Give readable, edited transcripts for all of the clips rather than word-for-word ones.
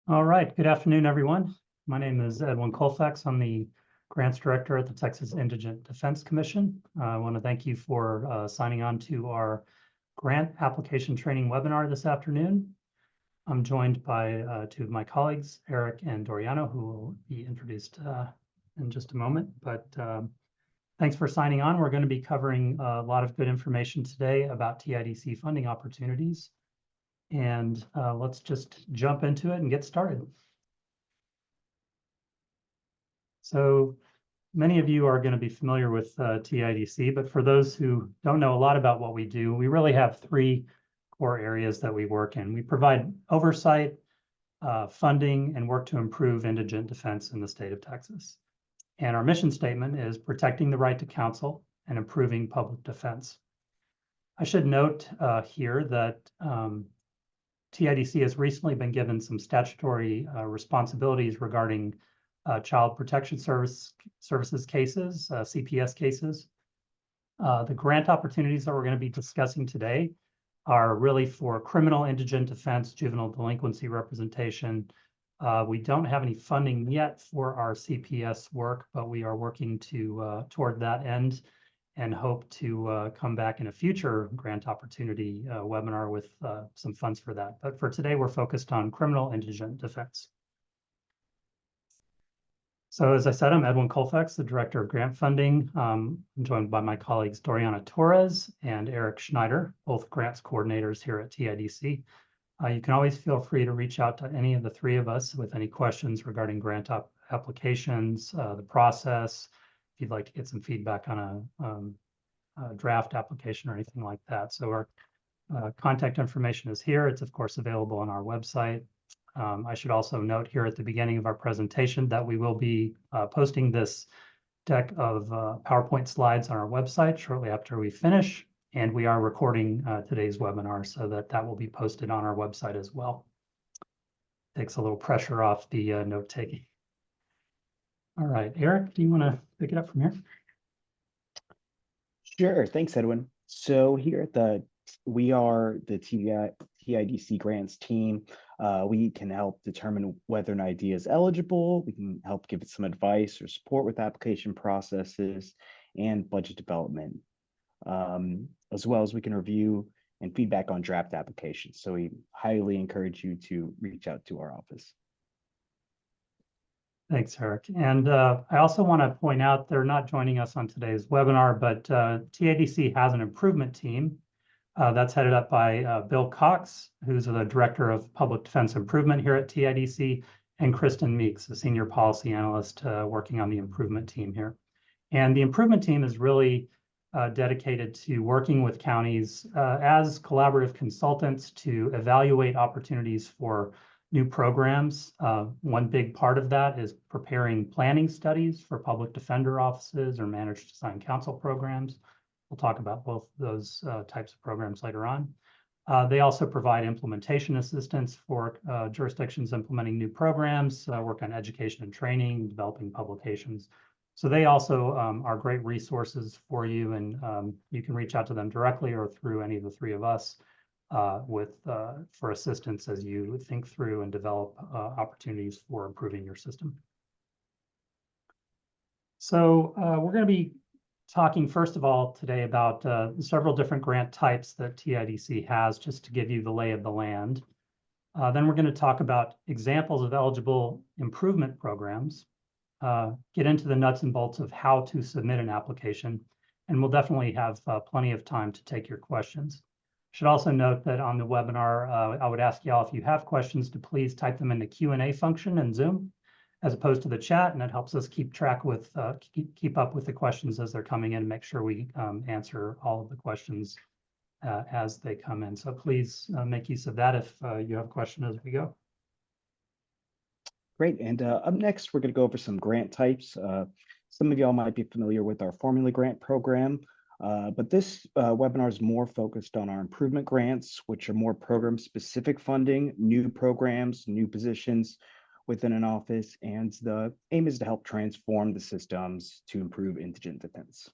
All right, good afternoon, everyone. My name is Edwin Colfax. I'm the Grants Director at the Texas Indigent Defense Commission. I want to thank you for signing on to our grant application training webinar this afternoon. I'm joined by two of my colleagues, Eric and Doriano, who will be introduced in just a moment. But thanks for signing on. We're going to be covering a lot of good information today about TIDC funding opportunities. And let's just jump into it and get started. So many of you are going to be familiar with TIDC, but for those who don't know a lot about what we do, we really have three core areas that we work in. We provide oversight, funding, and work to improve indigent defense in the state of Texas. And our mission statement is protecting the right to counsel and improving public defense. I should note here that TIDC has recently been given some statutory responsibilities regarding Child Protection Services cases, CPS cases. The grant opportunities that we're going to be discussing today are really for criminal indigent defense, juvenile delinquency representation. We don't have any funding yet for our CPS work, but we are working toward that end and hope to come back in a future grant opportunity webinar with some funds for that. But for today, we're focused on criminal indigent defense. So as I said, I'm Edwin Colfax, the Director of Grant Funding. I'm joined by my colleagues Doriana Torres and Eric Schneider, both grants coordinators here at TIDC. You can always feel free to reach out to any of the three of us with any questions regarding grant applications, the process, if you'd like to get some feedback on a draft application or anything like that. So our contact information is here. It's of course available on our website. I should also note here at the beginning of our presentation that we will be posting this deck of PowerPoint slides on our website shortly after we finish, and we are recording today's webinar so that will be posted on our website as well. Takes a little pressure off the note-taking. All right, Eric, do you want to pick it up from here? Sure, thanks, Edwin. So here at we are the TIDC Grants team. We can help determine whether an idea is eligible. We can help give it some advice or support with application processes and budget development, as well as we can review and feedback on draft applications. So we highly encourage you to reach out to our office. Thanks, Eric. And I also want to point out they're not joining us on today's webinar, but TIDC has an improvement team that's headed up by Bill Cox, who's the Director of Public Defense Improvement here at TIDC, and Kristen Meeks, a Senior Policy Analyst working on the improvement team here. And the improvement team is really dedicated to working with counties as collaborative consultants to evaluate opportunities for new programs. One big part of that is preparing planning studies for public defender offices or managed assigned counsel programs. We'll talk about both those types of programs later on. They also provide implementation assistance for jurisdictions implementing new programs, work on education and training, developing publications. So they also are great resources for you, and you can reach out to them directly or through any of the three of us for assistance as you think through and develop opportunities for improving your system. So we're going to be talking first of all today about several different grant types that TIDC has, just to give you the lay of the land. Then we're going to talk about examples of eligible improvement programs, get into the nuts and bolts of how to submit an application, and we'll definitely have plenty of time to take your questions. Should also note that on the webinar, I would ask y'all if you have questions to please type them in the Q&A function in Zoom, as opposed to the chat, and that helps us keep up with the questions as they're coming in, and make sure we answer all of the questions as they come in. So please make use of that if you have a question as we go. Great, and up next, we're going to go over some grant types. Some of y'all might be familiar with our formula grant program, but this webinar is more focused on our improvement grants, which are more program-specific funding, new programs, new positions within an office, and the aim is to help transform the systems to improve indigent defense.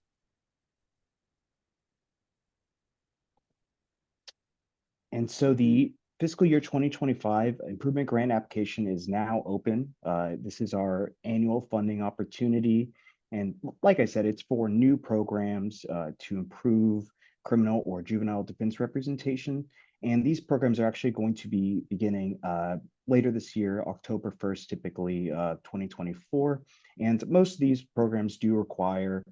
And so the fiscal year 2025 improvement grant application is now open. This is our annual funding opportunity. And like I said, it's for new programs to improve criminal or juvenile defense representation. And these programs are actually going to be beginning later this year, October 1st, typically 2024. And most of these programs do require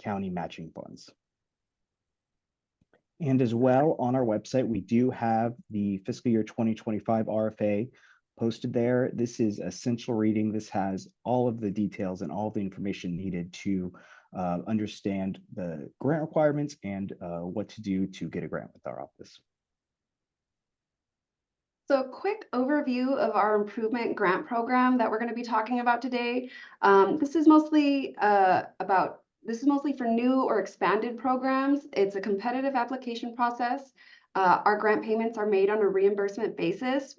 county matching funds. And as well, on our website, we do have the fiscal year 2025 RFA posted there. This is essential reading. This has all of the details and all the information needed to understand the grant requirements and what to do to get a grant with our office. So a quick overview of our improvement grant program that we're going to be talking about today. This is mostly for new or expanded programs. It's a competitive application process. Our grant payments are made on a reimbursement basis.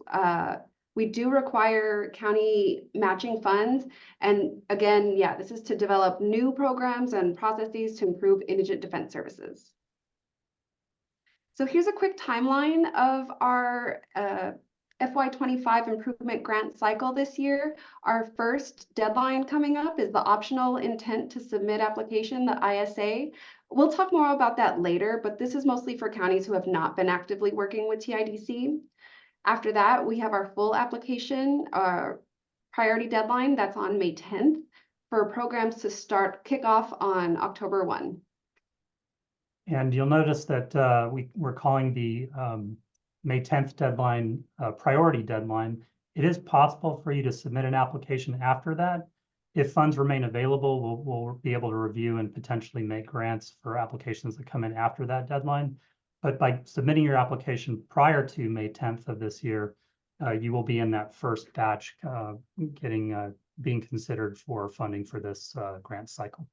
We do require county matching funds. And again, yeah, this is to develop new programs and processes to improve indigent defense services. So here's a quick timeline of our FY25 Improvement Grant cycle this year. Our first deadline coming up is the optional intent to submit application, the ISA. We'll talk more about that later, but this is mostly for counties who have not been actively working with TIDC. After that, we have our full application priority deadline. That's on May 10th for programs to kick off on October 1. And you'll notice that we're calling the May 10th deadline priority deadline. It is possible for you to submit an application after that. If funds remain available, we'll be able to review and potentially make grants for applications that come in after that deadline. But by submitting your application prior to May 10th of this year, you will be in that first batch being considered for funding for this grant cycle.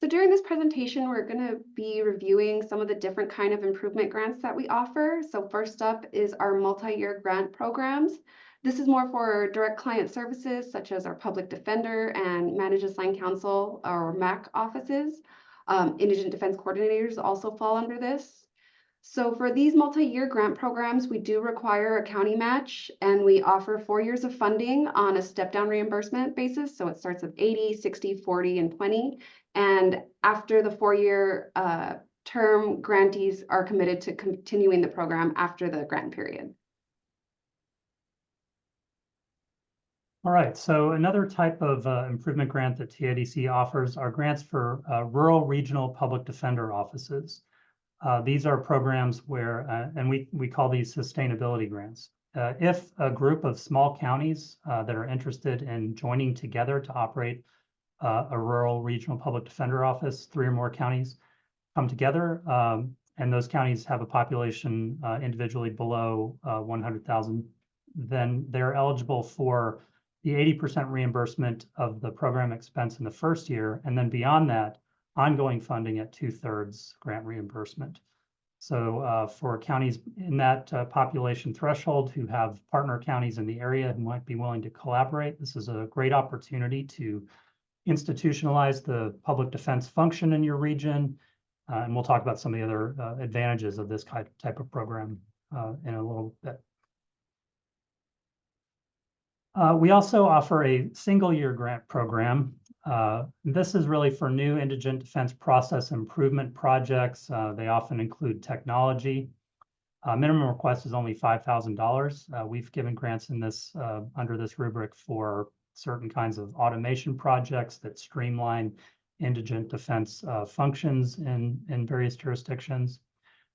So during this presentation, we're going to be reviewing some of the different kind of improvement grants that we offer. So first up is our multi-year grant programs. This is more for direct client services, such as our public defender and managed assigned counsel or MAC offices. Indigent defense coordinators also fall under this. So for these multi-year grant programs, we do require a county match, and we offer 4 years of funding on a step-down reimbursement basis. So it starts with 80, 60, 40, and 20. And after the 4-year term, grantees are committed to continuing the program after the grant period. All right, so another type of improvement grant that TIDC offers are grants for rural regional public defender offices. These are programs where, and we call these sustainability grants. If a group of small counties that are interested in joining together to operate a rural regional public defender office, 3 or more counties come together, and those counties have a population individually below 100,000, then they're eligible for the 80% reimbursement of the program expense in the first year, and then beyond that, ongoing funding at 2/3 grant reimbursement. So for counties in that population threshold who have partner counties in the area who might be willing to collaborate, this is a great opportunity to institutionalize the public defense function in your region. And we'll talk about some of the other advantages of this type of program in a little bit. We also offer a single-year grant program. This is really for new indigent defense process improvement projects. They often include technology. Minimum request is only $5,000. We've given grants in this under this rubric for certain kinds of automation projects that streamline indigent defense functions in various jurisdictions.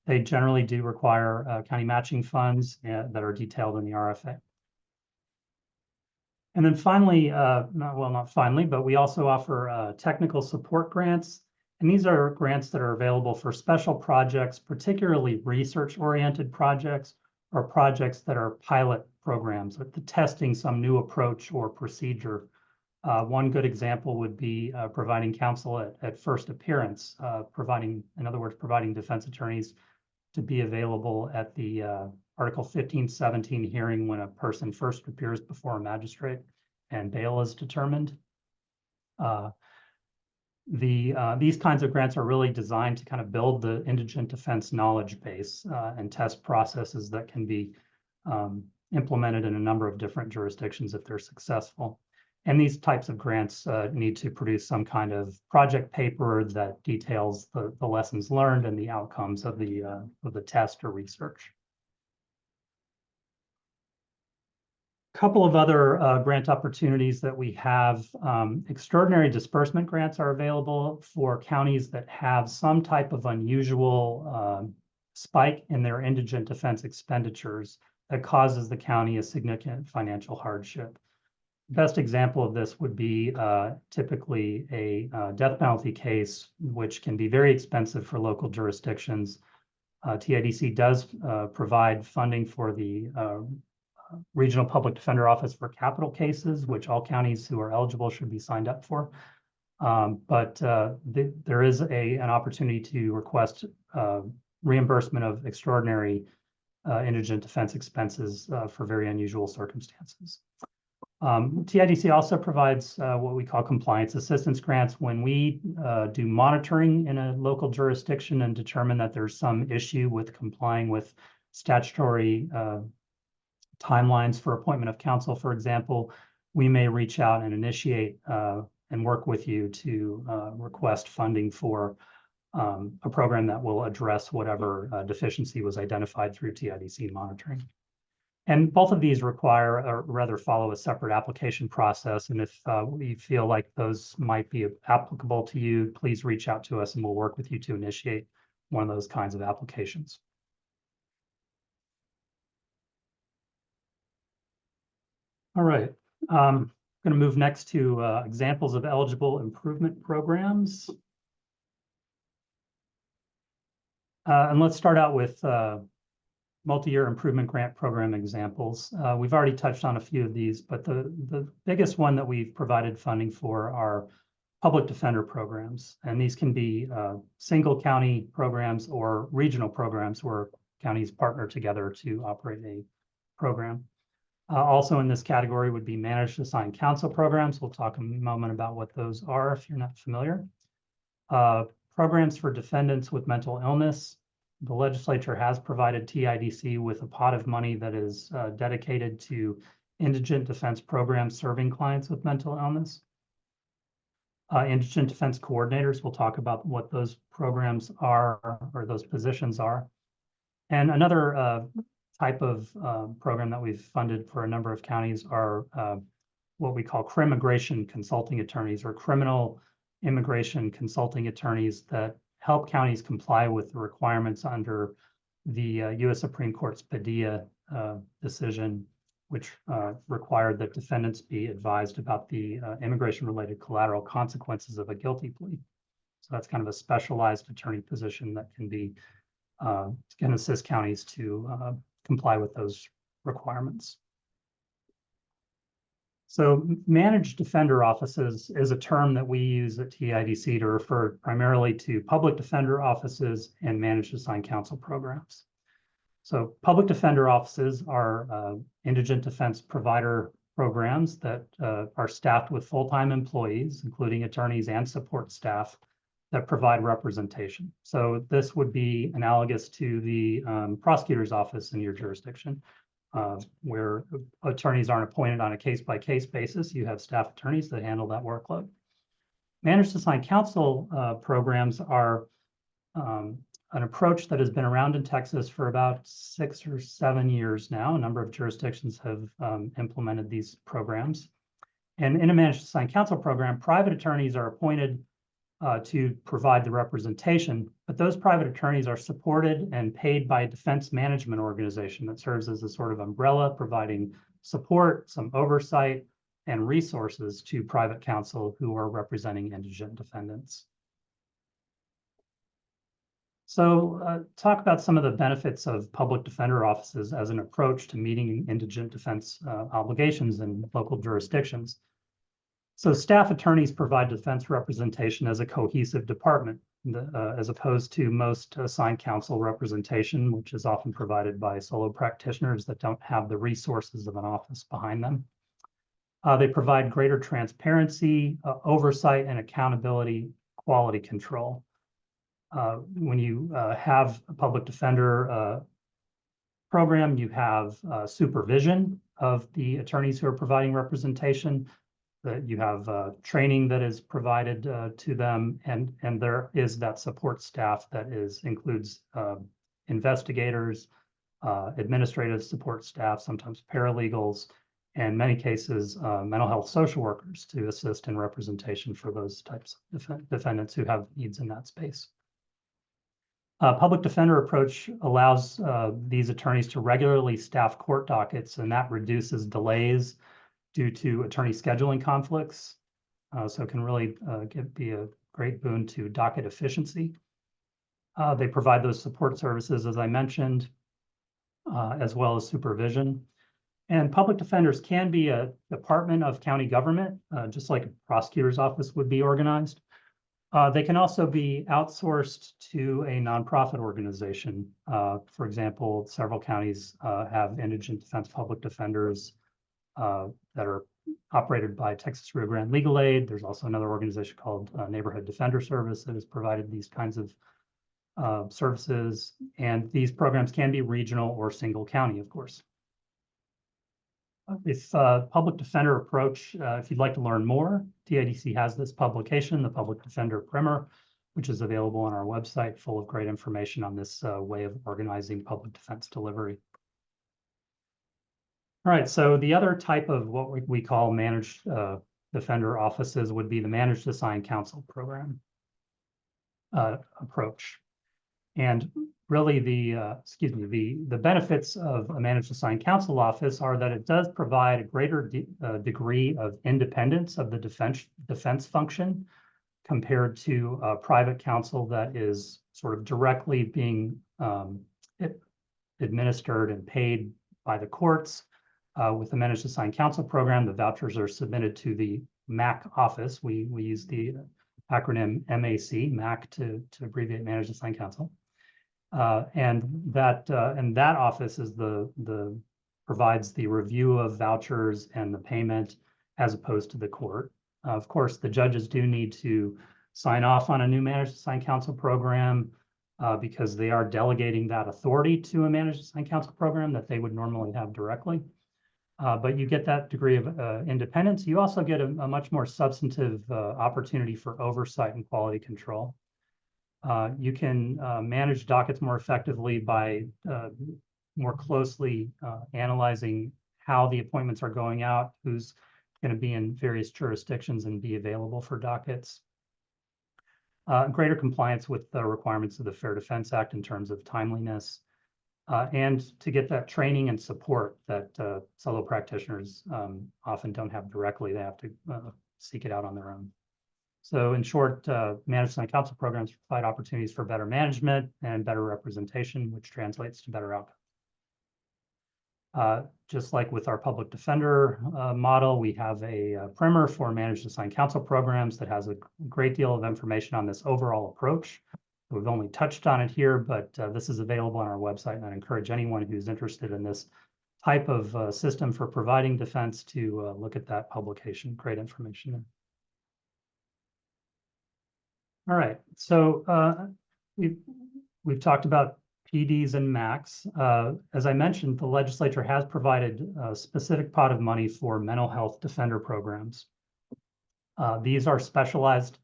They generally do require county matching funds that are detailed in the RFA. And then finally, not finally, but we also offer technical support grants. And these are grants that are available for special projects, particularly research-oriented projects or projects that are pilot programs, or testing some new approach or procedure. One good example would be providing counsel at first appearance, in other words, providing defense attorneys to be available at the Article 1517 hearing when a person first appears before a magistrate and bail is determined. These kinds of grants are really designed to kind of build the indigent defense knowledge base and test processes that can be implemented in a number of different jurisdictions if they're successful. And these types of grants need to produce some kind of project paper that details the lessons learned and the outcomes of the test or research. Couple of other grant opportunities that we have. Extraordinary disbursement grants are available for counties that have some type of unusual spike in their indigent defense expenditures that causes the county a significant financial hardship. Best example of this would be typically a death penalty case, which can be very expensive for local jurisdictions. TIDC does provide funding for the Regional Public Defender Office for capital cases, which all counties who are eligible should be signed up for. But there is an opportunity to request reimbursement of extraordinary indigent defense expenses for very unusual circumstances. TIDC also provides what we call compliance assistance grants when we do monitoring in a local jurisdiction and determine that there's some issue with complying with statutory timelines for appointment of counsel, for example. We may reach out and initiate and work with you to request funding for a program that will address whatever deficiency was identified through TIDC monitoring. And both of these require, or rather follow, a separate application process. And if we feel like those might be applicable to you, please reach out to us and we'll work with you to initiate one of those kinds of applications. All right, I'm going to move next to examples of eligible improvement programs. And let's start out with multi-year improvement grant program examples. We've already touched on a few of these, but the biggest one that we've provided funding for are public defender programs. And these can be single county programs or regional programs where counties partner together to operate a program. Also in this category would be managed assigned counsel programs. We'll talk a moment about what those are if you're not familiar. Programs for defendants with mental illness. The legislature has provided TIDC with a pot of money that is dedicated to indigent defense programs serving clients with mental illness. Indigent defense coordinators, we'll talk about what those programs are or those positions are. And another type of program that we've funded for a number of counties are what we call crimmigration consulting attorneys, or criminal immigration consulting attorneys that help counties comply with the requirements under the U.S. Supreme Court's Padilla decision, which required that defendants be advised about the immigration-related collateral consequences of a guilty plea. So that's kind of a specialized attorney position that can assist counties to comply with those requirements. So managed defender offices is a term that we use at TIDC to refer primarily to public defender offices and managed assigned counsel programs. So public defender offices are indigent defense provider programs that are staffed with full-time employees, including attorneys and support staff that provide representation. So this would be analogous to the prosecutor's office in your jurisdiction, where attorneys aren't appointed on a case-by-case basis. You have staff attorneys that handle that workload. Managed assigned counsel programs are an approach that has been around in Texas for about 6 or 7 years now. A number of jurisdictions have implemented these programs. And in a managed assigned counsel program, private attorneys are appointed to provide the representation, but those private attorneys are supported and paid by a defense management organization that serves as a sort of umbrella, providing support, some oversight, and resources to private counsel who are representing indigent defendants. So talk about some of the benefits of public defender offices as an approach to meeting indigent defense obligations in local jurisdictions. So staff attorneys provide defense representation as a cohesive department, as opposed to most assigned counsel representation, which is often provided by solo practitioners that don't have the resources of an office behind them. They provide greater transparency, oversight, and accountability quality control. When you have a public defender program, you have supervision of the attorneys who are providing representation, that you have training that is provided to them, and there is that support staff that includes investigators, administrative support staff, sometimes paralegals, and in many cases, mental health social workers to assist in representation for those types of defendants who have needs in that space. Public defender approach allows these attorneys to regularly staff court dockets, and that reduces delays due to attorney scheduling conflicts. So it can really be a great boon to docket efficiency. They provide those support services, as I mentioned, as well as supervision. And public defenders can be a department of county government, just like a prosecutor's office would be organized. They can also be outsourced to a nonprofit organization. For example, several counties have indigent defense public defenders that are operated by Texas Rio Grande Legal Aid. There's also another organization called Neighborhood Defender Service that has provided these kinds of services. And these programs can be regional or single county, of course. If public defender approach, if you'd like to learn more, TIDC has this publication, the Public Defender Primer, which is available on our website, full of great information on this way of organizing public defense delivery. All right, so the other type of what we call managed defender offices would be the managed assigned counsel program approach. And really the benefits of a managed assigned counsel office are that it does provide a greater degree of independence of the defense function compared to private counsel that is sort of directly being administered and paid by the courts. With the managed assigned counsel program, the vouchers are submitted to the MAC office. We use the acronym MAC to abbreviate managed assigned counsel. And that office is provides the review of vouchers and the payment as opposed to the court. Of course, the judges do need to sign off on a new managed assigned counsel program because they are delegating that authority to a managed assigned counsel program that they would normally have directly. But you get that degree of independence. You also get a much more substantive opportunity for oversight and quality control. You can manage dockets more effectively by more closely analyzing how the appointments are going out, who's going to be in various jurisdictions and be available for dockets. Greater compliance with the requirements of the Fair Defense Act in terms of timeliness, and to get that training and support that solo practitioners often don't have directly. They have to seek it out on their own. So in short, managed assigned counsel programs provide opportunities for better management and better representation, which translates to better outcomes. Just like with our public defender model, we have a primer for managed assigned counsel programs that has a great deal of information on this overall approach. We've only touched on it here, but this is available on our website, and I encourage anyone who's interested in this type of system for providing defense to look at that publication. Great information there. All right, so we've talked about PDs and MACs. As I mentioned, the legislature has provided a specific pot of money for mental health defender programs. These are specialized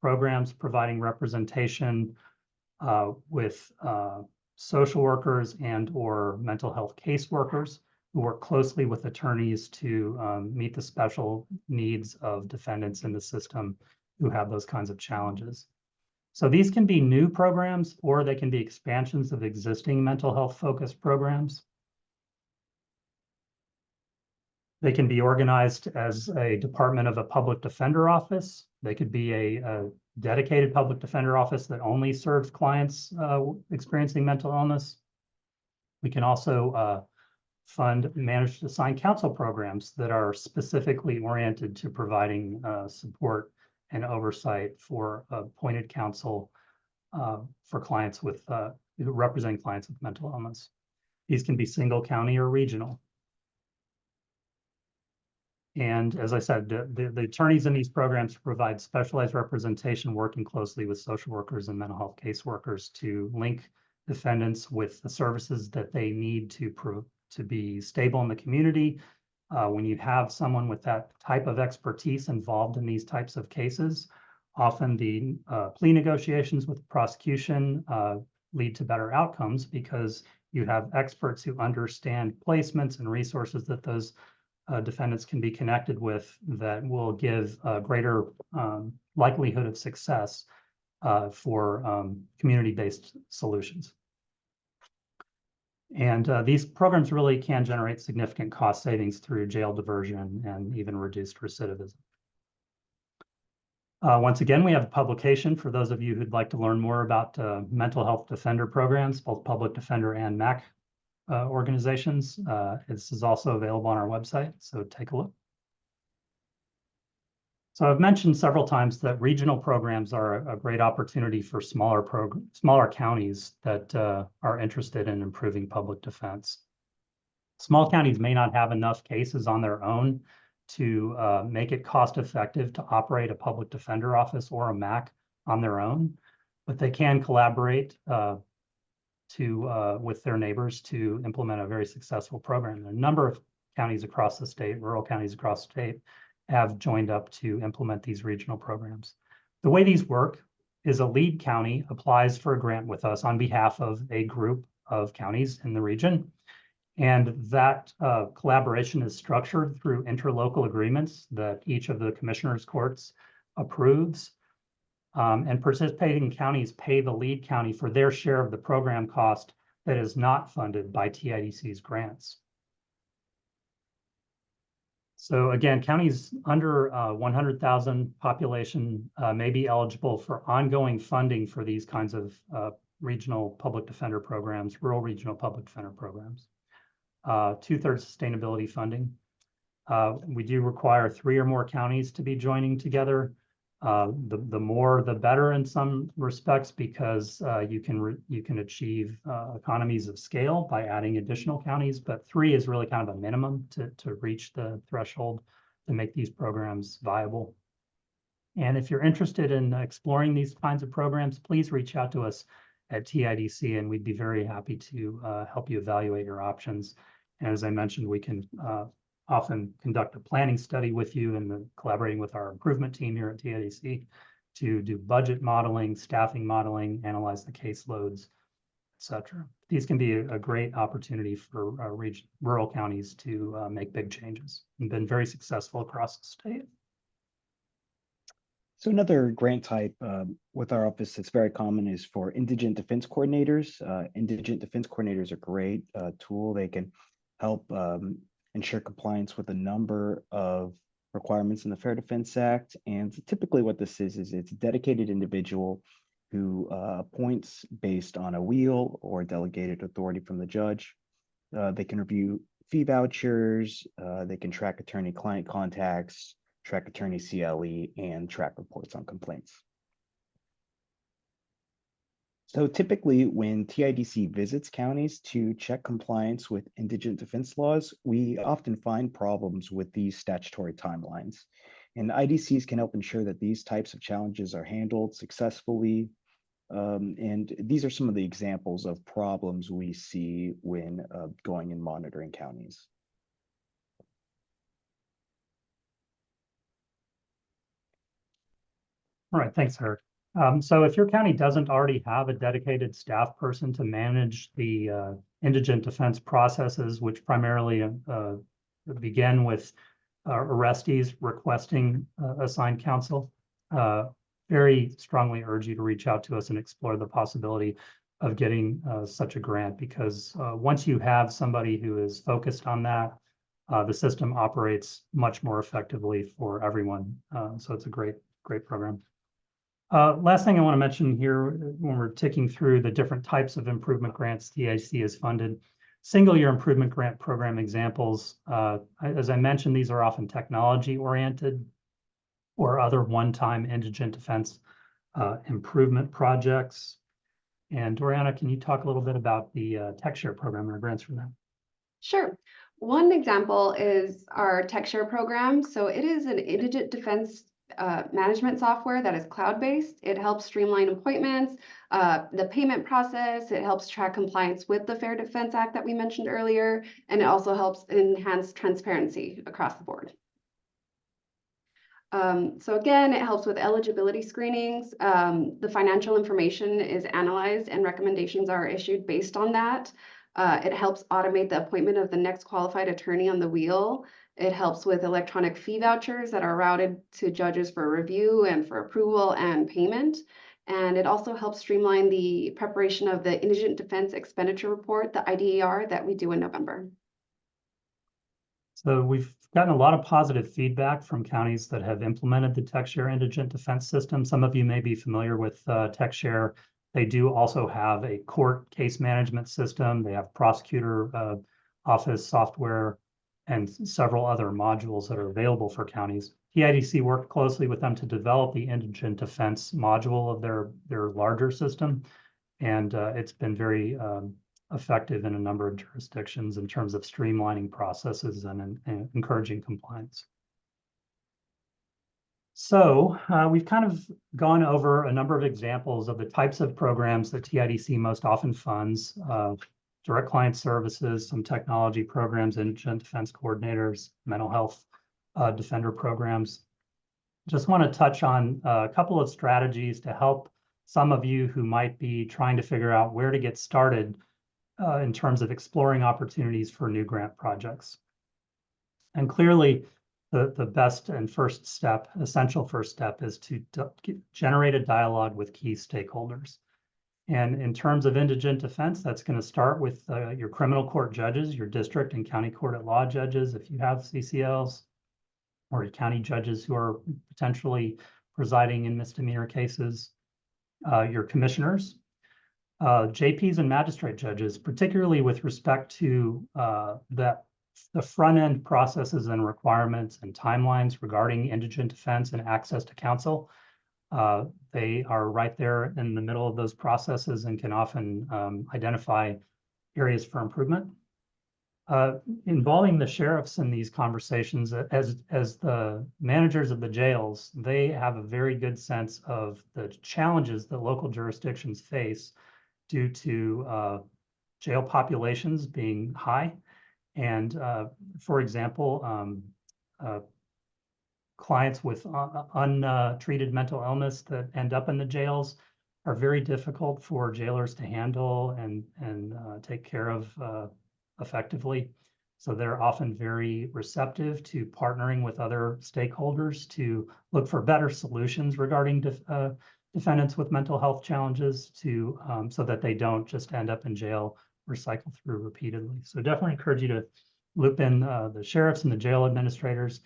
programs providing representation with social workers and/or mental health caseworkers who work closely with attorneys to meet the special needs of defendants in the system who have those kinds of challenges. So these can be new programs, or they can be expansions of existing mental health focused programs. They can be organized as a department of a public defender office. They could be a dedicated public defender office that only serves clients experiencing mental illness. We can also fund managed assigned counsel programs that are specifically oriented to providing support and oversight for appointed counsel for clients with representing clients with mental illness. These can be single county or regional. And as I said, the attorneys in these programs provide specialized representation, working closely with social workers and mental health caseworkers to link defendants with the services that they need to be stable in the community. When you have someone with that type of expertise involved in these types of cases, often the plea negotiations with the prosecution lead to better outcomes because you have experts who understand placements and resources that those defendants can be connected with that will give a greater likelihood of success for community-based solutions. And these programs really can generate significant cost savings through jail diversion and even reduced recidivism. Once again, we have a publication for those of you who'd like to learn more about mental health defender programs, both public defender and MAC organizations. This is also available on our website, so take a look. So I've mentioned several times that regional programs are a great opportunity for smaller counties that are interested in improving public defense. Small counties may not have enough cases on their own to make it cost effective to operate a public defender office or a MAC on their own, but they can collaborate with their neighbors to implement a very successful program. A number of counties across the state, rural counties across the state, have joined up to implement these regional programs. The way these work is a lead county applies for a grant with us on behalf of a group of counties in the region. And that collaboration is structured through interlocal agreements that each of the commissioners' courts approves. And participating counties pay the lead county for their share of the program cost that is not funded by TIDC's grants. So again, counties under 100,000 population may be eligible for ongoing funding for these kinds of regional public defender programs, rural regional public defender programs. 2/3 sustainability funding. We do require 3 or more counties to be joining together. The more, the better in some respects, because you can achieve economies of scale by adding additional counties, but 3 is really kind of a minimum to reach the threshold to make these programs viable. And if you're interested in exploring these kinds of programs, please reach out to us at TIDC, and we'd be very happy to help you evaluate your options. And as I mentioned, we can often conduct a planning study with you and collaborating with our improvement team here at TIDC to do budget modeling, staffing modeling, analyze the caseloads, etc. These can be a great opportunity for rural counties to make big changes and been very successful across the state. So another grant type with our office that's very common is for indigent defense coordinators. Indigent defense coordinators are a great tool. They can help ensure compliance with a number of requirements in the Fair Defense Act. And typically what this is it's a dedicated individual who appoints based on a wheel or delegated authority from the judge. They can review fee vouchers, they can track attorney-client contacts, track attorney CLE, and track reports on complaints. So typically when TIDC visits counties to check compliance with indigent defense laws, we often find problems with these statutory timelines. And IDCs can help ensure that these types of challenges are handled successfully. And these are some of the examples of problems we see when going and monitoring counties. All right, thanks, Eric. So if your county doesn't already have a dedicated staff person to manage the indigent defense processes, which primarily begin with arrestees requesting assigned counsel, very strongly urge you to reach out to us and explore the possibility of getting such a grant, because once you have somebody who is focused on that, the system operates much more effectively for everyone. So it's a great program. Last thing I want to mention here, when we're ticking through the different types of improvement grants TIDC has funded, single-year improvement grant program examples. As I mentioned, these are often technology-oriented or other one-time indigent defense improvement projects. And Doriana, can you talk a little bit about the TechShare program and our grants from that? Sure. One example is our TechShare program. So it is an indigent defense management software that is cloud-based. It helps streamline appointments, the payment process. It helps track compliance with the Fair Defense Act that we mentioned earlier, and it also helps enhance transparency across the board. So again, it helps with eligibility screenings. The financial information is analyzed and recommendations are issued based on that. It helps automate the appointment of the next qualified attorney on the wheel. It helps with electronic fee vouchers that are routed to judges for review and for approval and payment. And it also helps streamline the preparation of the Indigent Defense Expenditure Report, the IDER, that we do in November. So we've gotten a lot of positive feedback from counties that have implemented the TechShare Indigent Defense System. Some of you may be familiar with TechShare. They do also have a court case management system. They have prosecutor office software and several other modules that are available for counties. TIDC worked closely with them to develop the indigent defense module of their larger system. And it's been very effective in a number of jurisdictions in terms of streamlining processes and encouraging compliance. So we've kind of gone over a number of examples of the types of programs that TIDC most often funds, direct client services, some technology programs, indigent defense coordinators, mental health defender programs. Just want to touch on a couple of strategies to help some of you who might be trying to figure out where to get started in terms of exploring opportunities for new grant projects. And clearly, the best and essential first step is to generate a dialogue with key stakeholders. And in terms of indigent defense, that's going to start with your criminal court judges, your district and county court at law judges, if you have CCLs, or county judges who are potentially presiding in misdemeanor cases, your commissioners, JPs and magistrate judges, particularly with respect to the front-end processes and requirements and timelines regarding indigent defense and access to counsel. They are right there in the middle of those processes and can often identify areas for improvement. Involving the sheriffs in these conversations as the managers of the jails, they have a very good sense of the challenges that local jurisdictions face due to jail populations being high. And for example, clients with untreated mental illness that end up in the jails are very difficult for jailers to handle and take care of effectively. So they're often very receptive to partnering with other stakeholders to look for better solutions regarding defendants with mental health challenges so that they don't just end up in jail or cycle through repeatedly. So definitely encourage you to loop in the sheriffs and the jail administrators,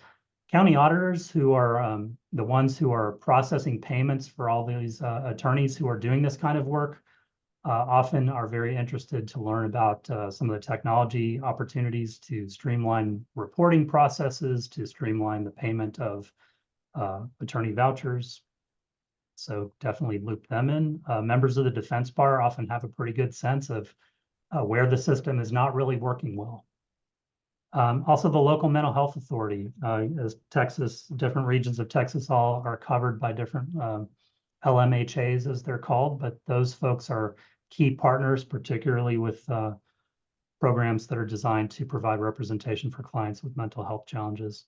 county auditors who are the ones who are processing payments for all these attorneys who are doing this kind of work. Often are very interested to learn about some of the technology opportunities to streamline reporting processes, to streamline the payment of attorney vouchers. So definitely loop them in. Members of the defense bar often have a pretty good sense of where the system is not really working well. Also, the local mental health authority, as different regions of Texas all are covered by different LMHAs, as they're called, but those folks are key partners, particularly with programs that are designed to provide representation for clients with mental health challenges,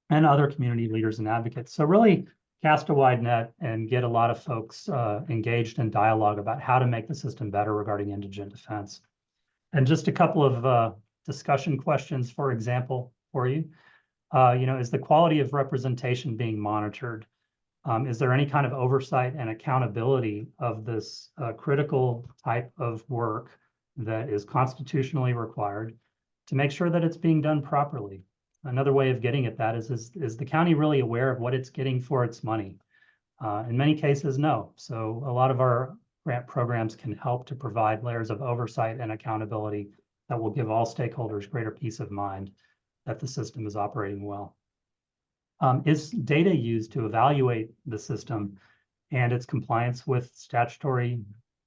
and other community leaders and advocates. So really cast a wide net and get a lot of folks engaged in dialogue about how to make the system better regarding indigent defense. And just a couple of discussion questions, for example, for you. Is the quality of representation being monitored? Is there any kind of oversight and accountability of this critical type of work that is constitutionally required to make sure that it's being done properly? Another way of getting at that is the county really aware of what it's getting for its money? In many cases, no. So a lot of our grant programs can help to provide layers of oversight and accountability that will give all stakeholders greater peace of mind that the system is operating well. Is data used to evaluate the system and its compliance with statutory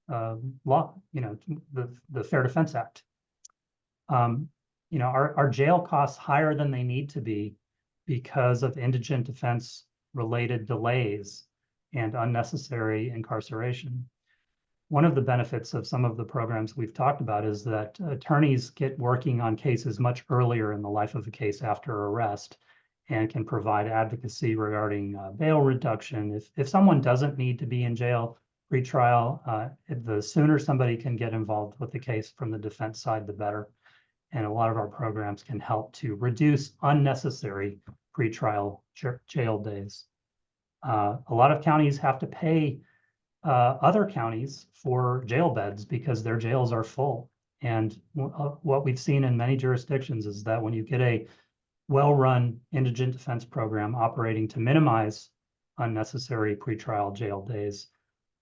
law, the Fair Defense Act? you know, our jail costs higher than they need to be because of indigent defense related delays and unnecessary incarceration. One of the benefits of some of the programs we've talked about is that attorneys get working on cases much earlier in the life of a case after arrest and can provide advocacy regarding bail reduction. If someone doesn't need to be in jail pre-trial, the sooner somebody can get involved with the case from the defense side, the better. And a lot of our programs can help to reduce unnecessary pretrial jail days. A lot of counties have to pay other counties for jail beds because their jails are full. And what we've seen in many jurisdictions is that when you get a well-run indigent defense program operating to minimize unnecessary pretrial jail days,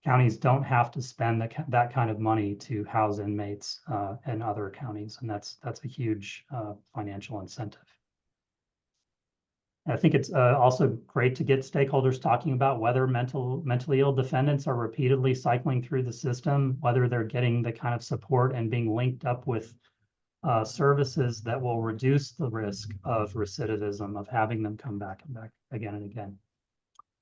counties don't have to spend that kind of money to house inmates in other counties, and that's a huge financial incentive. I think it's also great to get stakeholders talking about whether mentally ill defendants are repeatedly cycling through the system, whether they're getting the kind of support and being linked up with services that will reduce the risk of recidivism, of having them come back and back again and again.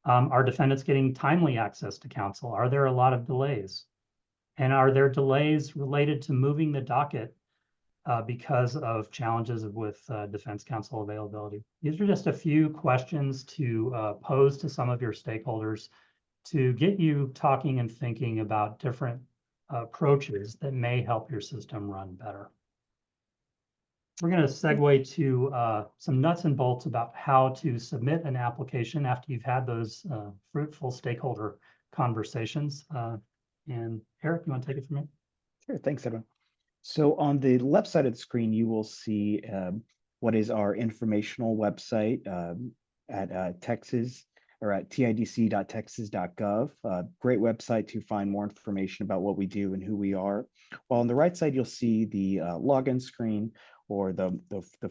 Are defendants getting timely access to counsel? Are there a lot of delays? And are there delays related to moving the docket because of challenges with defense counsel availability? These are just a few questions to pose to some of your stakeholders to get you talking and thinking about different approaches that may help your system run better. We're going to segue to some nuts and bolts about how to submit an application after you've had those fruitful stakeholder conversations. And Eric, you want to take it from here? Sure, thanks, Edwin. So on the left side of the screen, you will see what is our informational website at Texas or at tidc.texas.gov. Great website to find more information about what we do and who we are. While on the right side, you'll see the login screen or the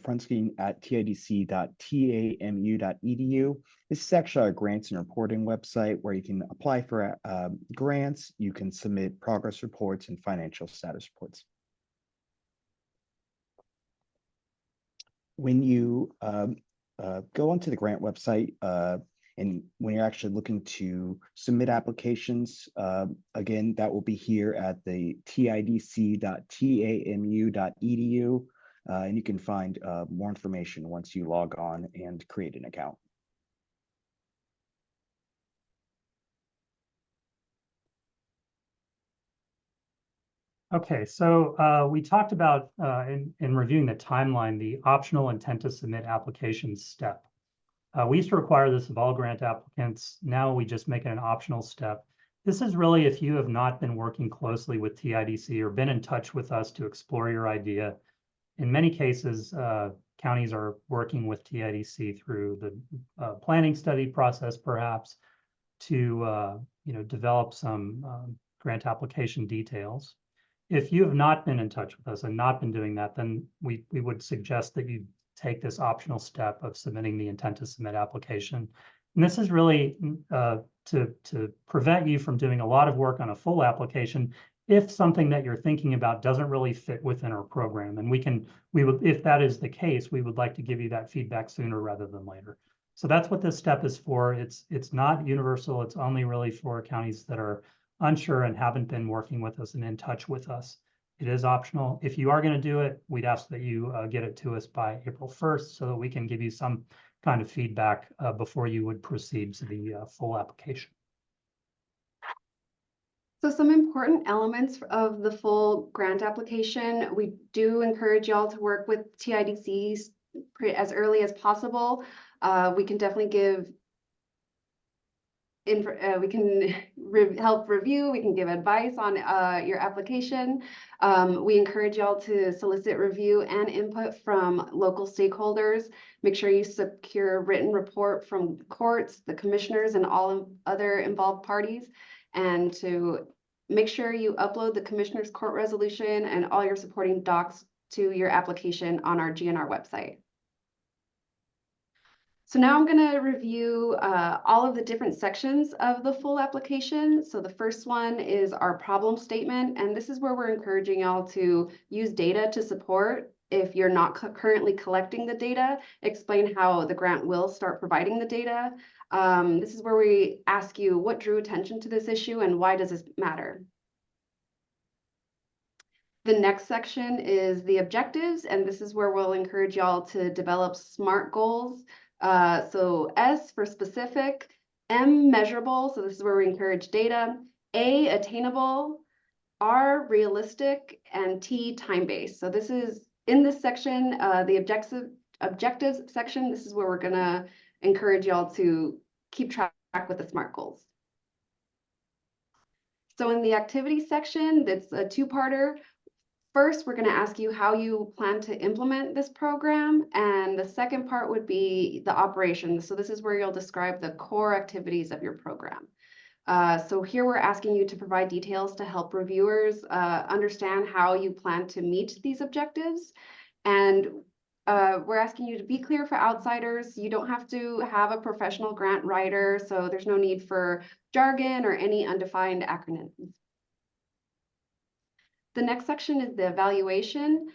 front screen at tidc.tamu.edu. This is actually our grants and reporting website where you can apply for grants, you can submit progress reports and financial status reports. When you go onto the grant website and when you're actually looking to submit applications, again, that will be here at the tidc.tamu.edu. And you can find more information once you log on and create an account. Okay, so we talked about in reviewing the timeline, the optional intent to submit applications step. We used to require this of all grant applicants. Now we just make it an optional step. This is really if you have not been working closely with TIDC or been in touch with us to explore your idea. In many cases, counties are working with TIDC through the planning study process, perhaps, to develop some grant application details. If you have not been in touch with us and not been doing that, then we would suggest that you take this optional step of submitting the intent to submit application. And this is really to prevent you from doing a lot of work on a full application if something that you're thinking about doesn't really fit within our program. And if that is the case, we would like to give you that feedback sooner rather than later. So that's what this step is for. It's not universal. It's only really for counties that are unsure and haven't been working with us and in touch with us. It is optional. If you are going to do it, we'd ask that you get it to us by April 1st so that we can give you some kind of feedback before you would proceed to the full application. So some important elements of the full grant application, we do encourage y'all to work with TIDC as early as possible. We can definitely give we can help review, we can give advice on your application. We encourage y'all to solicit review and input from local stakeholders. Make sure you secure a written report from courts, the commissioners, and all other involved parties, and to make sure you upload the commissioner's court resolution and all your supporting docs to your application on our GNR website. So now I'm going to review all of the different sections of the full application. So the first one is our problem statement, and this is where we're encouraging y'all to use data to support if you're not currently collecting the data, explain how the grant will start providing the data. This is where we ask you what drew attention to this issue and why does this matter? The next section is the objectives, and this is where we'll encourage y'all to develop SMART goals. So S for specific, M measurable, so this is where we encourage data, A attainable, R realistic, and T time-based. So this is in this section, the objectives section, this is where we're gonna encourage y'all to keep track with the SMART goals. So in the activity section, that's a two-parter. First, we're going to ask you how you plan to implement this program, and the second part would be the operations. So this is where you'll describe the core activities of your program. So here we're asking you to provide details to help reviewers understand how you plan to meet these objectives. And we're asking you to be clear for outsiders. You don't have to have a professional grant writer, so there's no need for jargon or any undefined acronyms. The next section is the evaluation.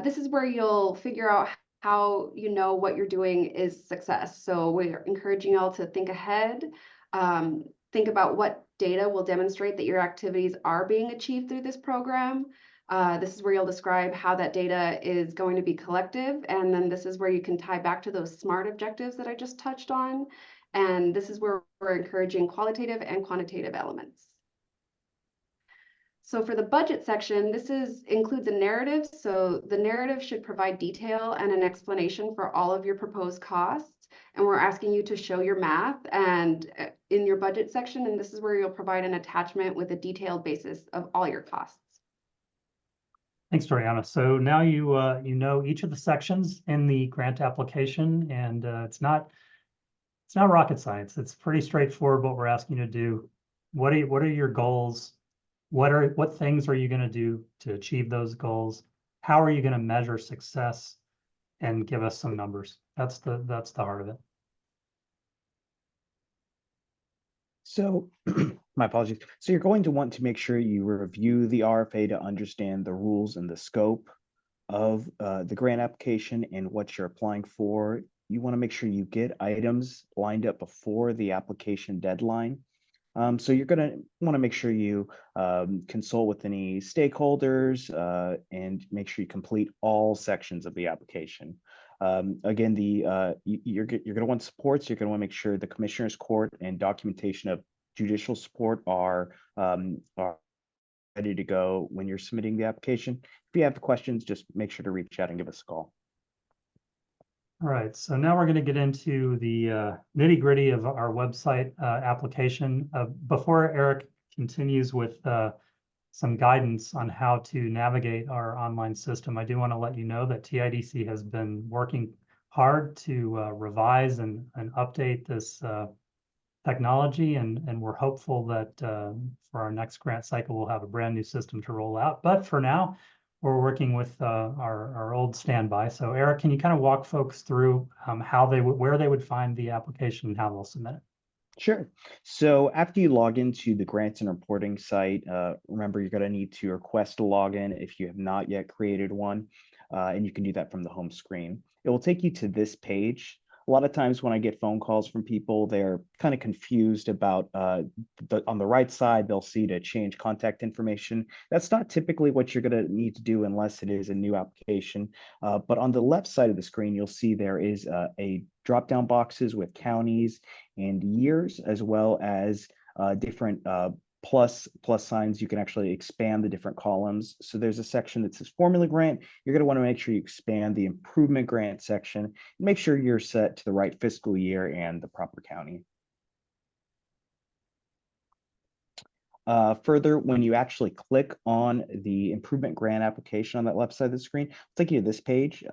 This is where you'll figure out how you know what you're doing is success. So we're encouraging y'all to think ahead, think about what data will demonstrate that your activities are being achieved through this program. This is where you'll describe how that data is going to be collective. And then this is where you can tie back to those SMART objectives that I just touched on. And this is where we're encouraging qualitative and quantitative elements. So for the budget section, this includes a narrative. So the narrative should provide detail and an explanation for all of your proposed costs. And we're asking you to show your math and in your budget section. And this is where you'll provide an attachment with a detailed basis of all your costs. Thanks, Doriana. So now you know each of the sections in the grant application, and it's not rocket science. It's pretty straightforward what we're asking you to do. What are your goals? What things are you going to do to achieve those goals? How are you going to measure success? And give us some numbers. That's the heart of it. So my apologies. So you're going to want to make sure you review the RFA to understand the rules and the scope of the grant application and what you're applying for. You want to make sure you get items lined up before the application deadline. So you're going to want to make sure you consult with any stakeholders and make sure you complete all sections of the application. Again, you're going to want supports. You're going to want to make sure the Commissioner's Court and documentation of judicial support are ready to go when you're submitting the application. If you have questions, just make sure to reach out and give us a call. All right, so now we're going to get into the nitty-gritty of our website application. Before Eric continues with some guidance on how to navigate our online system, I do want to let you know that TIDC has been working hard to revise and update this technology, and we're hopeful that for our next grant cycle, we'll have a brand new system to roll out. But for now, we're working with our old standby. So Eric, can you kind of walk folks through where they would find the application and how they'll submit it? Sure. So after you log into the grants and reporting site, remember you're going to need to request a login if you have not yet created one, and you can do that from the home screen. It will take you to this page. A lot of times when I get phone calls from people, they're kind of confused about on the right side, they'll see to change contact information. That's not typically what you're going to need to do unless it is a new application. But on the left side of the screen, you'll see there is a drop-down boxes with counties and years, as well as different plus signs. You can actually expand the different columns. So there's a section that says formula grant. You're going to want to make sure you expand the improvement grant section. Make sure you're set to the right fiscal year and the proper county. Further, when you actually click on the improvement grant application on that left side of the screen, it'll take you to this page.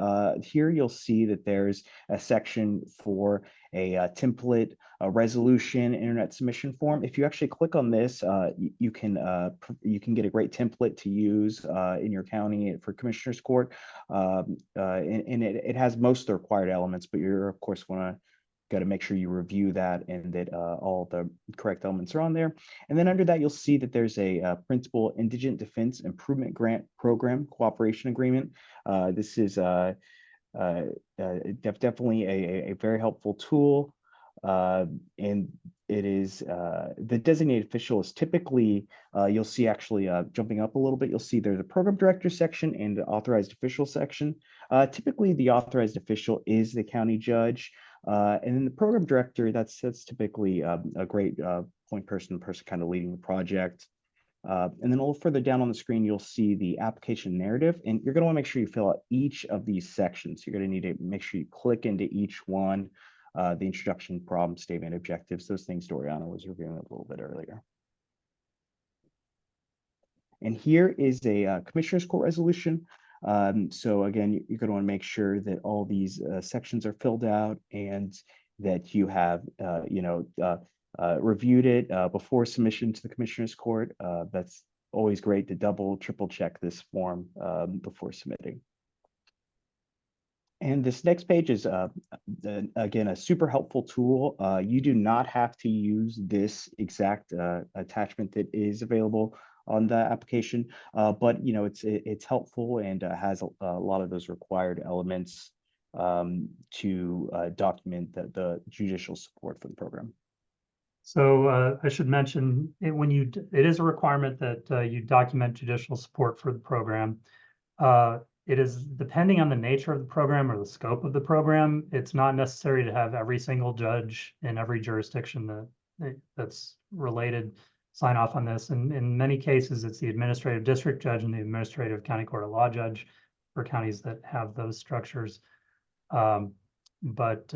Here you'll see that there's a section for a template, a resolution, internet submission form. If you actually click on this, you can get a great template to use in your county for Commissioner's Court, and it has most of the required elements, but you're of course want to got to make sure you review that and that all the correct elements are on there. And then under that, you'll see that there's a Principal Indigent Defense Improvement Grant Program Cooperation Agreement. This is definitely a very helpful tool. And it is the designated official is typically, you'll see actually jumping up a little bit, you'll see there's a program director section and the authorized official section. Typically the authorized official is the county judge. And then the program director, that's typically a great point person kind of leading the project. And then a little further down on the screen, you'll see the application narrative, and you're going to want to make sure you fill out each of these sections. You're going to need to make sure you click into each one, the introduction, problem statement, objectives, those things Doriana was reviewing a little bit earlier. And here is a Commissioner's Court resolution. So again, you're going to want to make sure that all these sections are filled out and that you have, reviewed it before submission to the Commissioner's Court. That's always great to double, triple check this form before submitting. And this next page is, again, a super helpful tool. You do not have to use this exact attachment that is available on the application, but it's helpful and has a lot of those required elements to document the judicial support for the program. So I should mention it is a requirement that you document judicial support for the program. It is depending on the nature of the program or the scope of the program. It's not necessary to have every single judge in every jurisdiction that's related sign off on this. And in many cases, it's the administrative district judge and the administrative county court of law judge for counties that have those structures. But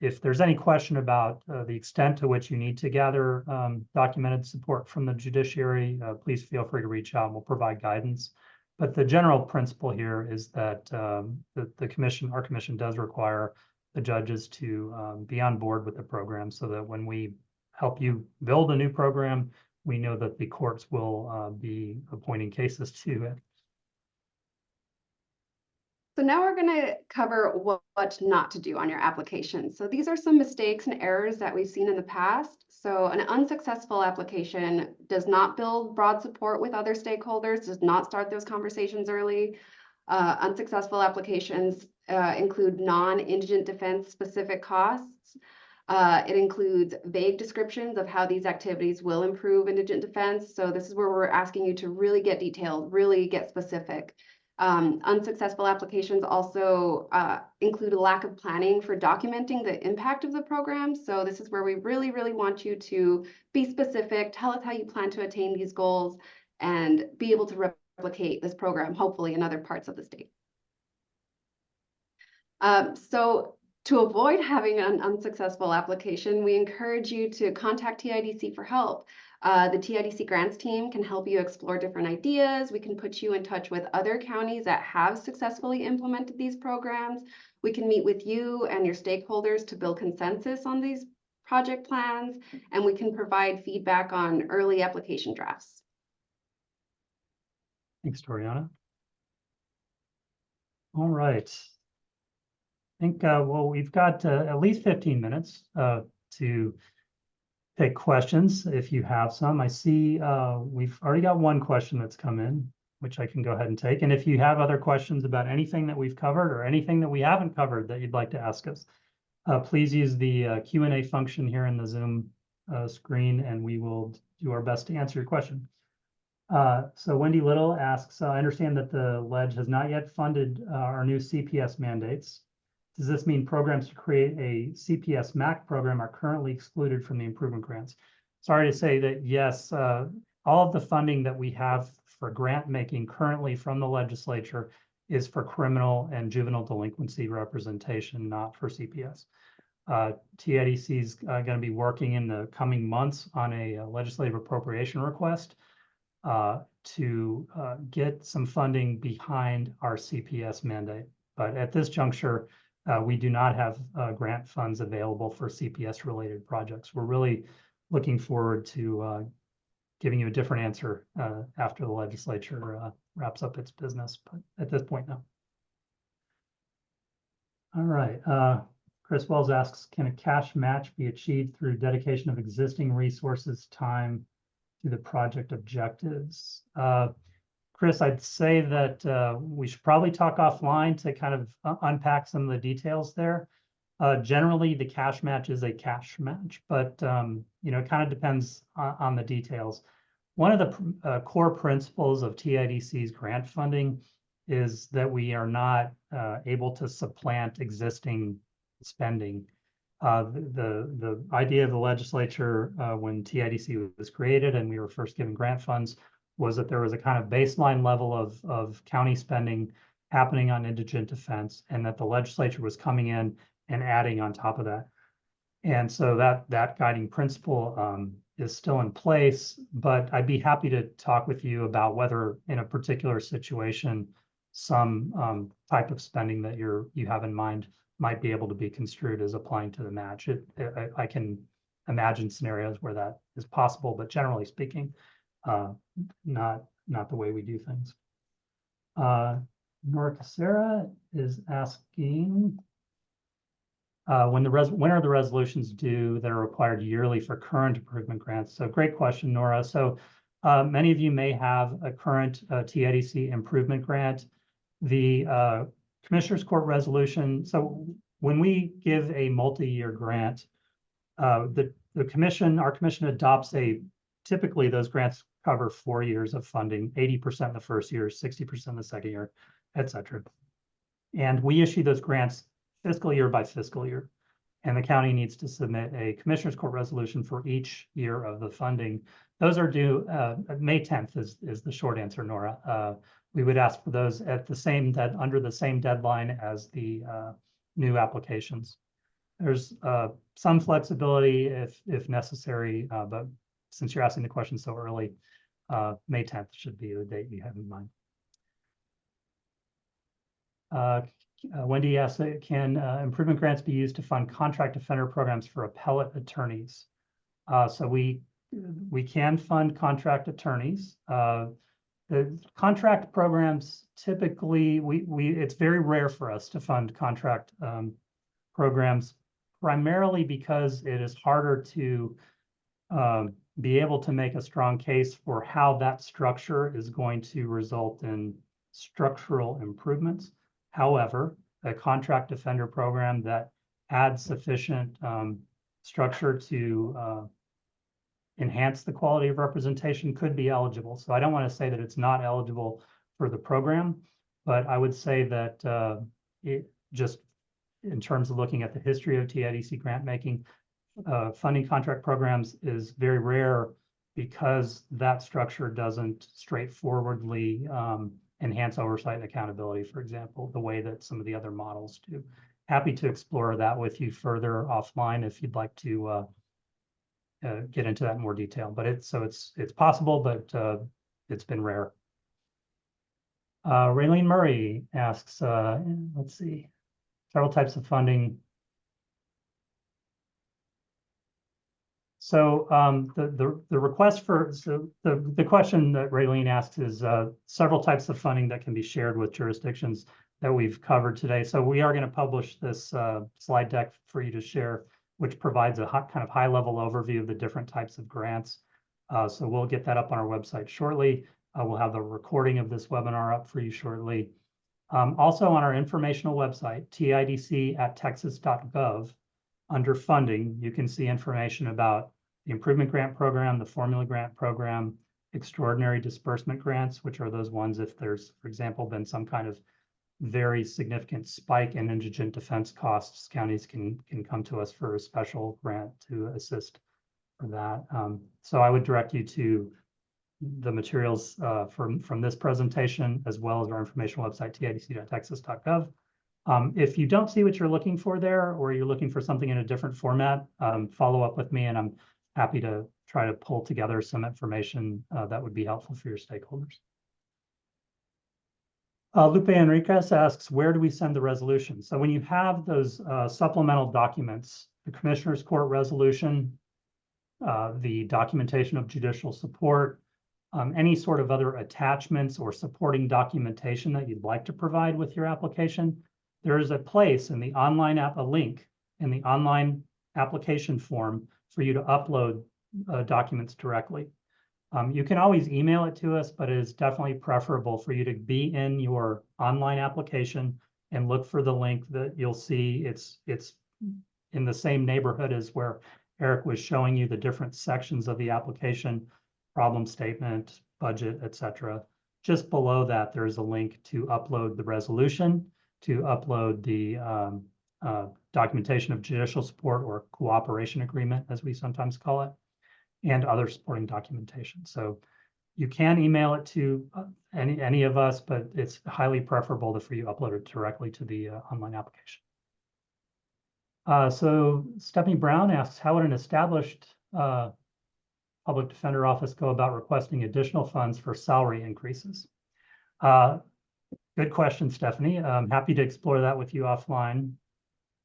if there's any question about the extent to which you need to gather documented support from the judiciary, please feel free to reach out and we'll provide guidance. But the general principle here is that our commission does require the judges to be on board with the program so that when we help you build a new program, we know that the courts will be appointing cases to it. So now we're going to cover what not to do on your application. So these are some mistakes and errors that we've seen in the past. So an unsuccessful application does not build broad support with other stakeholders, does not start those conversations early. Unsuccessful applications include non-indigent defense specific costs. It includes vague descriptions of how these activities will improve indigent defense. So this is where we're asking you to really get detailed, really get specific. Unsuccessful applications also include a lack of planning for documenting the impact of the program. So this is where we really, really want you to be specific, tell us how you plan to attain these goals, and be able to replicate this program, hopefully in other parts of the state. So to avoid having an unsuccessful application, we encourage you to contact TIDC for help. The TIDC Grants team can help you explore different ideas. We can put you in touch with other counties that have successfully implemented these programs. We can meet with you and your stakeholders to build consensus on these project plans, and we can provide feedback on early application drafts. Thanks, Doriana. All right. I think, well, we've got at least 15 minutes to take questions if you have some. I see we've already got one question that's come in, which I can go ahead and take. And if you have other questions about anything that we've covered or anything that we haven't covered that you'd like to ask us, please use the Q&A function here in the Zoom screen, and we will do our best to answer your question. So Wendy Little asks, I understand that the Ledge has not yet funded our new CPS mandates. Does this mean programs to create a CPS MAC program are currently excluded from the improvement grants? Sorry to say that yes, all of the funding that we have for grant making currently from the legislature is for criminal and juvenile delinquency representation, not for CPS. TIDC is going to be working in the coming months on a legislative appropriation request to get some funding behind our CPS mandate. But at this juncture, we do not have grant funds available for CPS related projects. We're really looking forward to giving you a different answer after the legislature wraps up its business, but at this point, no. All right, Chris Wells asks, can a cash match be achieved through dedication of existing resources, time to the project objectives? Chris, I'd say that we should probably talk offline to kind of unpack some of the details there. Generally, the cash match is a cash match, but it kind of depends on the details. One of the core principles of TIDC's grant funding is that we are not able to supplant existing spending. The idea of the legislature when TIDC was created and we were first given grant funds was that there was a kind of baseline level of county spending happening on indigent defense, and that the legislature was coming in and adding on top of that. And so that guiding principle is still in place, but I'd be happy to talk with you about whether in a particular situation, some type of spending that you have in mind might be able to be construed as applying to the match. I can imagine scenarios where that is possible, but generally speaking, not the way we do things. Nora Casera is asking, when are the resolutions due that are required yearly for current improvement grants? So great question, Nora. So many of you may have a current TIDC improvement grant. The Commissioners Court resolution. So when we give a multi-year grant, our commission adopts typically those grants cover 4 years of funding, 80% the first year, 60% the second year, et cetera. And we issue those grants fiscal year by fiscal year. And the county needs to submit a Commissioners Court resolution for each year of the funding. Those are due May 10th is the short answer, Nora. We would ask for those under the same deadline as the new applications. There's some flexibility if necessary, but since you're asking the question so early, May 10th should be the date you have in mind. Wendy asks, can improvement grants be used to fund contract offender programs for appellate attorneys? So we can fund contract attorneys. The contract programs, typically, it's very rare for us to fund contract programs, primarily because it is harder to be able to make a strong case for how that structure is going to result in structural improvements. However, a contract offender program that adds sufficient structure to enhance the quality of representation could be eligible. So I don't want to say that it's not eligible for the program, but I would say that it just in terms of looking at the history of TIDC grant making, funding contract programs is very rare because that structure doesn't straightforwardly enhance oversight and accountability, for example, the way that some of the other models do. Happy to explore that with you further offline if you'd like to get into that in more detail. But it's possible, but it's been rare. Raylene Murray asks, let's see, several types of funding. So the request for the question that Raylene asks is several types of funding that can be shared with jurisdictions that we've covered today. So we are going to publish this slide deck for you to share, which provides a kind of high-level overview of the different types of grants. So we'll get that up on our website shortly. We'll have the recording of this webinar up for you shortly. Also on our informational website, tidc.texas.gov, under funding, you can see information about the Improvement Grant Program, the Formula Grant Program, Extraordinary Disbursement Grants, which are those ones if there's, for example, been some kind of very significant spike in indigent defense costs, counties can come to us for a special grant to assist for that. So I would direct you to the materials from this presentation, as well as our informational website, tidc.texas.gov. If you don't see what you're looking for there, or you're looking for something in a different format, follow up with me, and I'm happy to try to pull together some information that would be helpful for your stakeholders. Lupe Enriquez asks, where do we send the resolution? So when you have those supplemental documents, the Commissioners Court resolution, the documentation of judicial support, any sort of other attachments or supporting documentation that you'd like to provide with your application, there is a place in the online app, a link in the online application form for you to upload documents directly. You can always email it to us, but it is definitely preferable for you to be in your online application and look for the link that you'll see. It's in the same neighborhood as where Eric was showing you the different sections of the application, problem statement, budget, etc. Just below that, there's a link to upload the resolution, to upload the documentation of judicial support or cooperation agreement, as we sometimes call it, and other supporting documentation. So you can email it to any of us, but it's highly preferable for you to upload it directly to the online application. So Stephanie Brown asks, how would an established public defender office go about requesting additional funds for salary increases? Good question, Stephanie. I'm happy to explore that with you offline.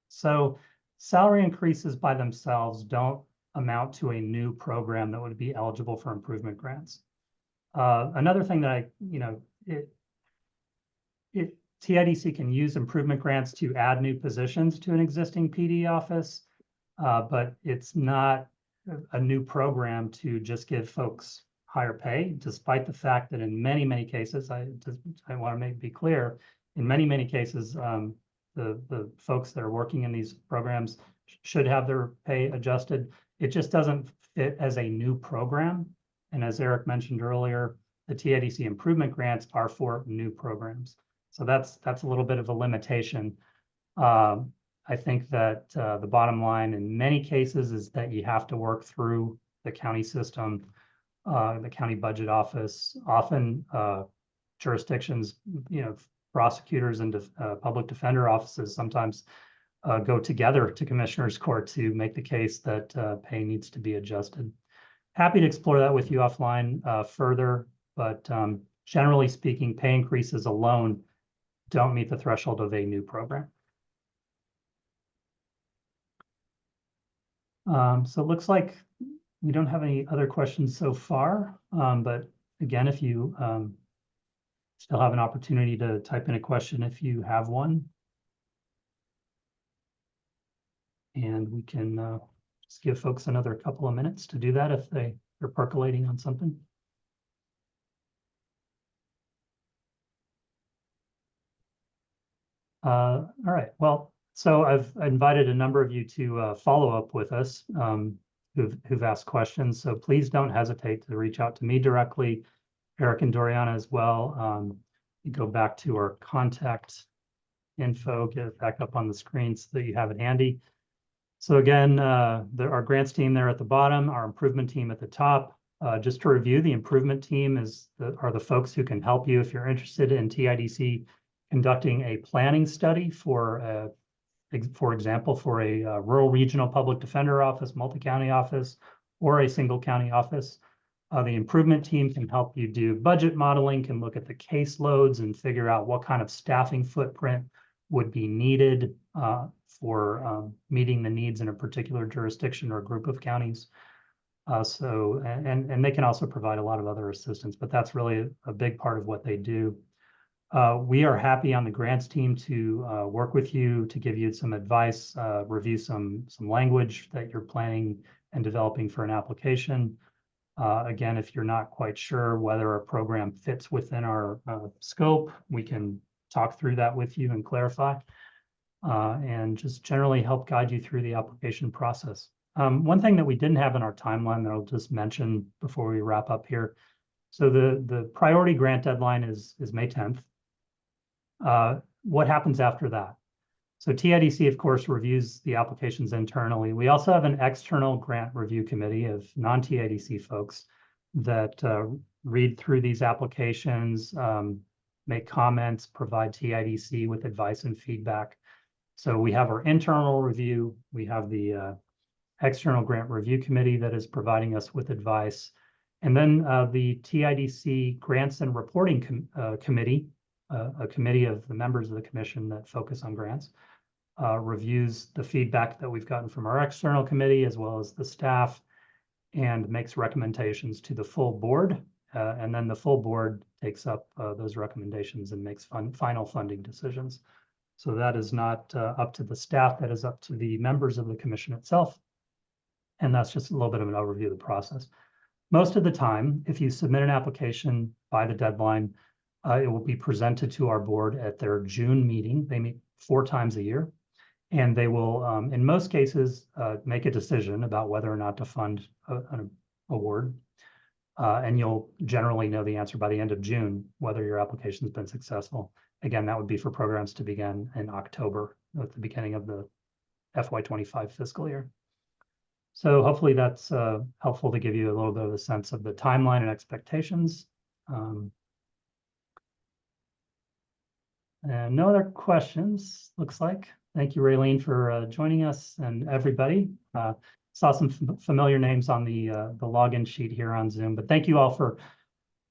So salary increases by themselves don't amount to a new program that would be eligible for improvement grants. Another thing that TIDC can use improvement grants to add new positions to an existing PD office, but it's not a new program to just give folks higher pay, despite the fact that in many, many cases, I want to be clear, in many, many cases, the folks that are working in these programs should have their pay adjusted. It just doesn't fit as a new program. And as Eric mentioned earlier, the TIDC improvement grants are for new programs. So that's a little bit of a limitation. I think that the bottom line in many cases is that you have to work through the county system, the county budget office. Often jurisdictions, prosecutors and public defender offices sometimes go together to commissioner's court to make the case that pay needs to be adjusted. Happy to explore that with you offline further, but generally speaking, pay increases alone don't meet the threshold of a new program. So it looks like we don't have any other questions so far, but again, if you still have an opportunity to type in a question if you have one. And we can just give folks another couple of minutes to do that if they're percolating on something. All right, well, so I've invited a number of you to follow up with us who've asked questions. So please don't hesitate to reach out to me directly, Eric and Doriana as well. You go back to our contact info, get it back up on the screen so that you have it handy. So again, our grants team there at the bottom, our improvement team at the top. Just to review, the improvement team are the folks who can help you if you're interested in TIDC conducting a planning study for example, for a rural regional public defender office, multi-county office, or a single county office. The improvement team can help you do budget modeling, can look at the caseloads and figure out what kind of staffing footprint would be needed for meeting the needs in a particular jurisdiction or group of counties. And they can also provide a lot of other assistance, but that's really a big part of what they do. We are happy on the grants team to work with you, to give you some advice, review some language that you're planning and developing for an application. Again, if you're not quite sure whether a program fits within our scope, we can talk through that with you and clarify, and just generally help guide you through the application process. One thing that we didn't have in our timeline that I'll just mention before we wrap up here. So the priority grant deadline is May 10th. What happens after that? So TIDC, of course, reviews the applications internally. We also have an external grant review committee of non-TIDC folks that read through these applications, make comments, provide TIDC with advice and feedback. So we have our internal review. We have the external grant review committee that is providing us with advice. And then the TIDC Grants and Reporting Committee, a committee of the members of the commission that focus on grants, reviews the feedback that we've gotten from our external committee as well as the staff and makes recommendations to the full board. And then the full board takes up those recommendations and makes final funding decisions. So that is not up to the staff, that is up to the members of the commission itself. And that's just a little bit of an overview of the process. Most of the time, if you submit an application by the deadline, it will be presented to our board at their June meeting. They meet 4 times a year. And they will, in most cases, make a decision about whether or not to fund an award. And you'll generally know the answer by the end of June, whether your application has been successful. Again, that would be for programs to begin in October, at the beginning of the FY25 fiscal year. So hopefully that's helpful to give you a little bit of a sense of the timeline and expectations. And no other questions, looks like. Thank you, Raylene, for joining us, and everybody. Saw some familiar names on the login sheet here on Zoom, but thank you all for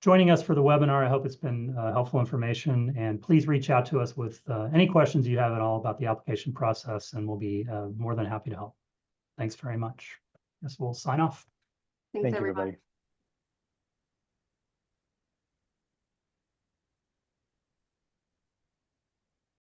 joining us for the webinar. I hope it's been helpful information, and please reach out to us with any questions you have at all about the application process, and we'll be more than happy to help. Thanks very much. I guess we'll sign off. Thanks, Thank you, everybody. everybody.